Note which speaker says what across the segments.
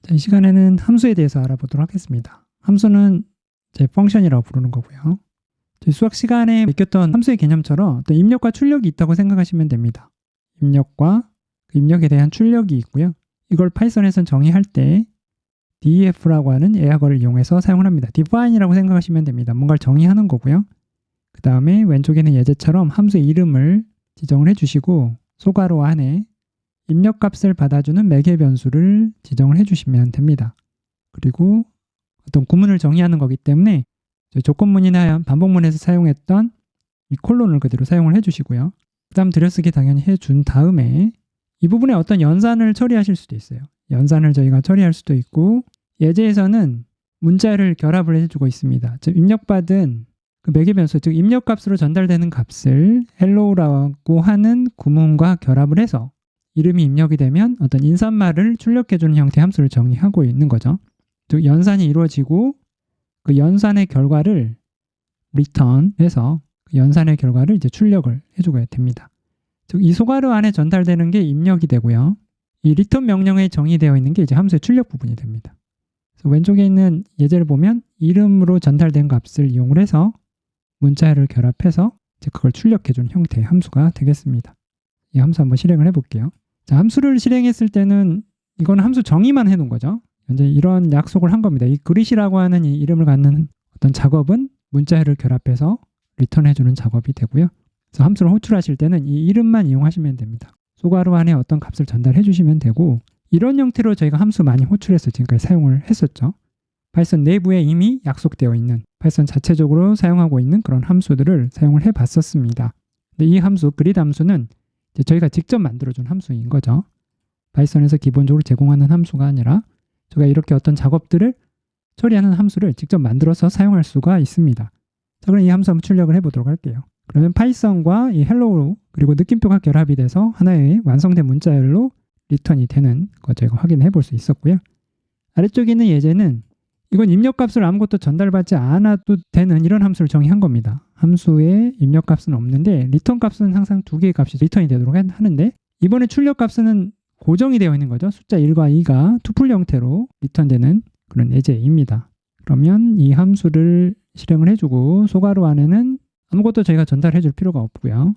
Speaker 1: 자, 이 시간에는 함수에 대해서 알아보도록 하겠습니다. 함수는 제 펑션이라고 부르는 거고요. 저희 수학 시간에 익혔던 함수의 개념처럼 또 입력과 출력이 있다고 생각하시면 됩니다. 입력과 그 입력에 대한 출력이 있고요. 이걸 파이썬에서는 정의할 때 def라고 하는 예약어를 이용해서 사용을 합니다. define이라고 생각하시면 됩니다. 뭔가를 정의하는 거고요. 그 다음에 왼쪽에는 예제처럼 함수의 이름을 지정을 해주시고 소괄호 안에 입력값을 받아주는 매개 변수를 지정을 해주시면 됩니다. 그리고 어떤 구문을 정의하는 거기 때문에 조건문이나 반복문에서 사용했던 이 콜론을 그대로 사용을 해주시고요. 그 다음 들여쓰기 당연히 해준 다음에 이 부분에 어떤 연산을 처리하실 수도 있어요. 연산을 저희가 처리할 수도 있고 예제에서는 문자를 결합을 해주고 있습니다. 즉 입력받은 그 매개 변수, 즉 입력값으로 전달되는 값을 hello라고 하는 구문과 결합을 해서 이름이 입력이 되면 어떤 인사말을 출력해주는 형태의 함수를 정의하고 있는 거죠. 즉 연산이 이루어지고 그 연산의 결과를 return해서 그 연산의 결과를 이제 출력을 해주게 됩니다. 즉 이 소괄호 안에 전달되는 게 입력이 되고요. 이 return 명령에 정의되어 있는 게 이제 함수의 출력 부분이 됩니다. 그래서 왼쪽에 있는 예제를 보면 이름으로 전달된 값을 이용을 해서 문자를 결합해서 이제 그걸 출력해주는 형태의 함수가 되겠습니다. 이 함수 한번 실행을 해볼게요. 자, 함수를 실행했을 때는 이건 함수 정의만 해놓은 거죠. 현재 이런 약속을 한 겁니다. 이 그릿이라고 하는 이 이름을 갖는 어떤 작업은 문자를 결합해서 리턴해주는 작업이 되고요. 그래서 함수를 호출하실 때는 이 이름만 이용하시면 됩니다. 소괄호 안에 어떤 값을 전달해 주시면 되고 이런 형태로 저희가 함수 많이 호출해서 지금까지 사용을 했었죠. 파이썬 내부에 이미 약속되어 있는 파이썬 자체적으로 사용하고 있는 그런 함수들을 사용을 해봤었습니다. 근데 이 함수, 그리드 함수는 이제 저희가 직접 만들어준 함수인 거죠. 파이썬에서 기본적으로 제공하는 함수가 아니라 저희가 이렇게 어떤 작업들을 처리하는 함수를 직접 만들어서 사용할 수가 있습니다. 자, 그럼 이 함수 한번 출력을 해보도록 할게요. 그러면 파이썬과 이 헬로우 그리고 느낌표가 결합이 돼서 하나의 완성된 문자열로 리턴이 되는 거 저희가 확인해 볼 수 있었고요. 아래쪽에 있는 예제는 이건 입력값을 아무것도 전달받지 않아도 되는 이런 함수를 정의한 겁니다. 함수에 입력값은 없는데 리턴값은 항상 두 개의 값이 리턴이 되도록 하는데 이번에 출력값은 고정이 되어 있는 거죠. 숫자 1과 2가 투플 형태로 리턴되는 그런 예제입니다. 그러면 이 함수를 실행을 해주고 소괄호 안에는 아무것도 저희가 전달해 줄 필요가 없고요.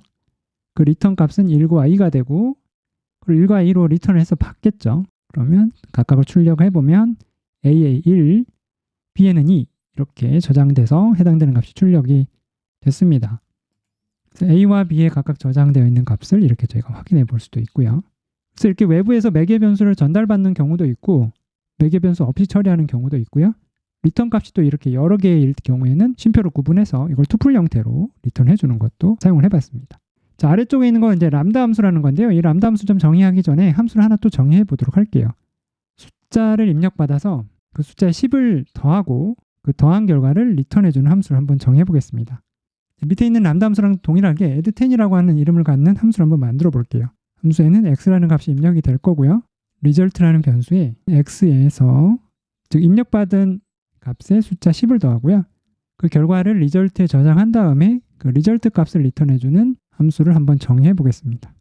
Speaker 1: 그 리턴 값은 1과 2가 되고 그리고 1과 2로 리턴을 해서 받겠죠. 그러면 각각을 출력해 보면 A에 1, B에는 2 이렇게 저장돼서 해당되는 값이 출력이 됐습니다. 그래서 A와 B에 각각 저장되어 있는 값을 이렇게 저희가 확인해 볼 수도 있고요. 그래서 이렇게 외부에서 매개 변수를 전달받는 경우도 있고 매개 변수 없이 처리하는 경우도 있고요. 리턴 값이 또 이렇게 여러 개일 경우에는 쉼표로 구분해서 이걸 투플 형태로 리턴해 주는 것도 사용을 해봤습니다. 자, 아래쪽에 있는 건 이제 람다 함수라는 건데요. 이 람다 함수 좀 정의하기 전에 함수를 하나 또 정의해 보도록 할게요. 숫자를 입력받아서 그 숫자에 10을 더하고 그 더한 결과를 리턴해 주는 함수를 한번 정의해 보겠습니다. 밑에 있는 람다 함수랑 동일하게 add10이라고 하는 이름을 갖는 함수를 한번 만들어 볼게요. 함수에는 x라는 값이 입력이 될 거고요. result라는 변수에 x에서 즉 입력받은 값에 숫자 10을 더하고요. 그 결과를 result에 저장한 다음에 그 result 값을 리턴해주는 함수를 한번 정의해 보겠습니다.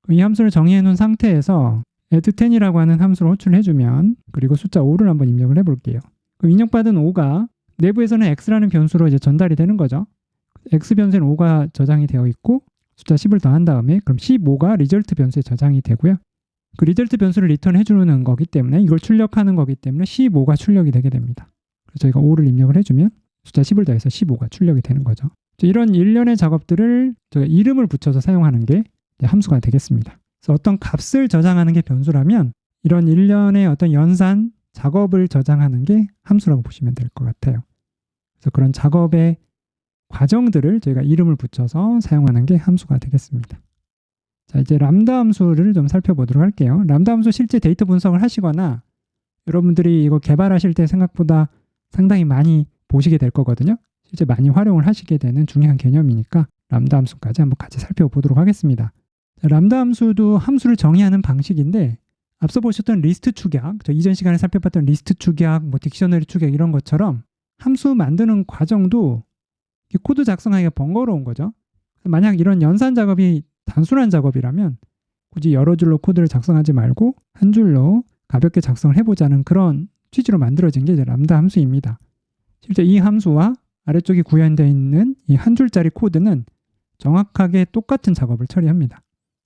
Speaker 1: 이 함수를 정의해 놓은 상태에서 add10이라고 하는 함수를 호출해주면 그리고 숫자 5를 한번 입력을 해볼게요. 그럼 입력받은 5가 내부에서는 x라는 변수로 이제 전달이 되는 거죠. x 변수에는 5가 저장이 되어 있고 숫자 10을 더한 다음에 그럼 15가 result 변수에 저장이 되고요. 그 result 변수를 리턴해 주는 거기 때문에 이걸 출력하는 거기 때문에 15가 출력이 되게 됩니다. 그래서 저희가 5를 입력을 해주면 숫자 10을 더해서 15가 출력이 되는 거죠. 이런 일련의 작업들을 저희가 이름을 붙여서 사용하는 게 함수가 되겠습니다. 그래서 어떤 값을 저장하는 게 변수라면 이런 일련의 어떤 연산 작업을 저장하는 게 함수라고 보시면 될 것 같아요. 그래서 그런 작업의 과정들을 저희가 이름을 붙여서 사용하는 게 함수가 되겠습니다. 자, 이제 람다 함수를 좀 살펴보도록 할게요. 람다 함수 실제 데이터 분석을 하시거나 여러분들이 이거 개발하실 때 생각보다 상당히 많이 보시게 될 거거든요. 실제 많이 활용을 하시게 되는 중요한 개념이니까 람다 함수까지 한번 같이 살펴보도록 하겠습니다. 자, 람다 함수도 함수를 정의하는 방식인데 앞서 보셨던 리스트 추격, 저 이전 시간에 살펴봤던 리스트 추격, 딕셔너리 추격 이런 것처럼 함수 만드는 과정도 코드 작성하기가 번거로운 거죠. 만약 이런 연산 작업이 단순한 작업이라면 굳이 여러 줄로 코드를 작성하지 말고 한 줄로 가볍게 작성을 해보자는 그런 취지로 만들어진 게 이제 람다 함수입니다. 실제 이 함수와 아래쪽에 구현되어 있는 이 한 줄짜리 코드는 정확하게 똑같은 작업을 처리합니다.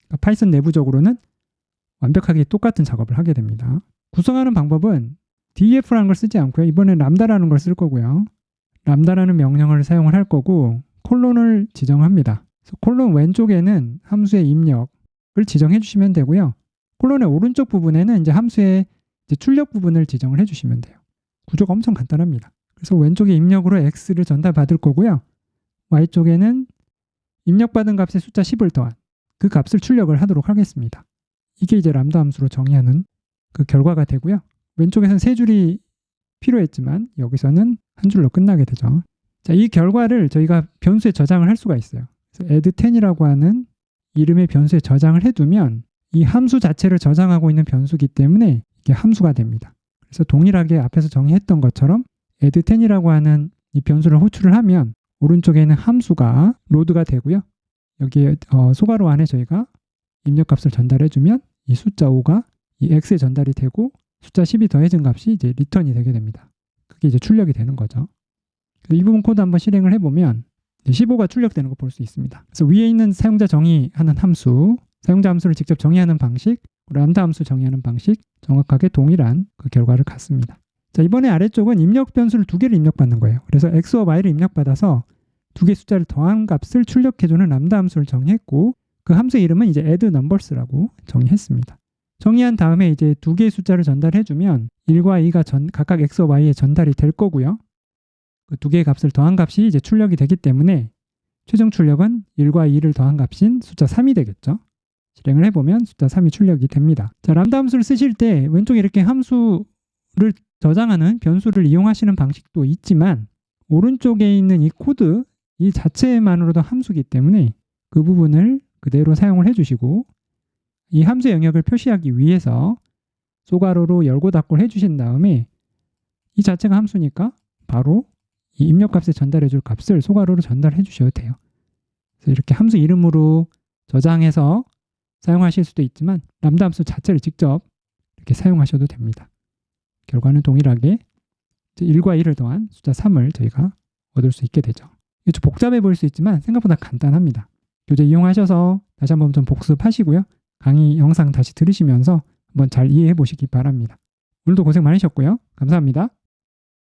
Speaker 1: 그러니까 파이썬 내부적으로는 완벽하게 똑같은 작업을 하게 됩니다. 구성하는 방법은 def라는 걸 쓰지 않고요. 이번엔 람다라는 걸 쓸 거고요. 람다라는 명령을 사용을 할 거고 콜론을 지정합니다. 그래서 콜론 왼쪽에는 함수의 입력을 지정해 주시면 되고요. 콜론의 오른쪽 부분에는 이제 함수의 이제 출력 부분을 지정을 해주시면 돼요. 구조가 엄청 간단합니다. 그래서 왼쪽에 입력으로 x를 전달받을 거고요. y쪽에는 입력받은 값의 숫자 10을 더한 그 값을 출력을 하도록 하겠습니다. 이게 이제 람다 함수로 정의하는 그 결과가 되고요. 왼쪽에서는 세 줄이 필요했지만 여기서는 한 줄로 끝나게 되죠. 자, 이 결과를 저희가 변수에 저장을 할 수가 있어요. 그래서 add10이라고 하는 이름의 변수에 저장을 해두면 이 함수 자체를 저장하고 있는 변수이기 때문에 이게 함수가 됩니다. 그래서 동일하게 앞에서 정의했던 것처럼 add10이라고 하는 이 변수를 호출을 하면 오른쪽에는 함수가 로드가 되고요. 여기에 소괄호 안에 저희가 입력값을 전달해주면 이 숫자 5가 이 x에 전달이 되고 숫자 10이 더해진 값이 이제 리턴이 되게 됩니다. 그게 이제 출력이 되는 거죠. 이 부분 코드 한번 실행을 해보면 15가 출력되는 거 볼 수 있습니다. 그래서 위에 있는 사용자 정의하는 함수, 사용자 함수를 직접 정의하는 방식, 람다 함수 정의하는 방식 정확하게 동일한 그 결과를 갖습니다. 자, 이번에 아래쪽은 입력 변수를 두 개를 입력받는 거예요. 그래서 x와 y를 입력받아서 두 개의 숫자를 더한 값을 출력해주는 람다 함수를 정의했고 그 함수의 이름은 이제 add numbers라고 정의했습니다. 정의한 다음에 이제 두 개의 숫자를 전달해주면 1과 2가 각각 x와 y에 전달이 될 거고요. 그 두 개의 값을 더한 값이 이제 출력이 되기 때문에 최종 출력은 1과 2를 더한 값인 숫자 3이 되겠죠. 실행을 해보면 숫자 3이 출력이 됩니다. 자, 람다 함수를 쓰실 때 왼쪽에 이렇게 함수를 저장하는 변수를 이용하시는 방식도 있지만 오른쪽에 있는 이 코드 이 자체만으로도 함수이기 때문에 그 부분을 그대로 사용을 해주시고 이 함수의 영역을 표시하기 위해서 소괄호로 열고 닫고를 해주신 다음에 이 자체가 함수니까 바로 이 입력값에 전달해줄 값을 소괄호로 전달해 주셔도 돼요. 그래서 이렇게 함수 이름으로 저장해서 사용하실 수도 있지만 람다 함수 자체를 직접 이렇게 사용하셔도 됩니다. 결과는 동일하게 1과 2를 더한 숫자 3을 저희가 얻을 수 있게 되죠. 이게 좀 복잡해 보일 수 있지만 생각보다 간단합니다. 교재 이용하셔서 다시 한번 좀 복습하시고요. 강의 영상 다시 들으시면서 한번 잘 이해해 보시기 바랍니다. 오늘도 고생 많으셨고요. 감사합니다.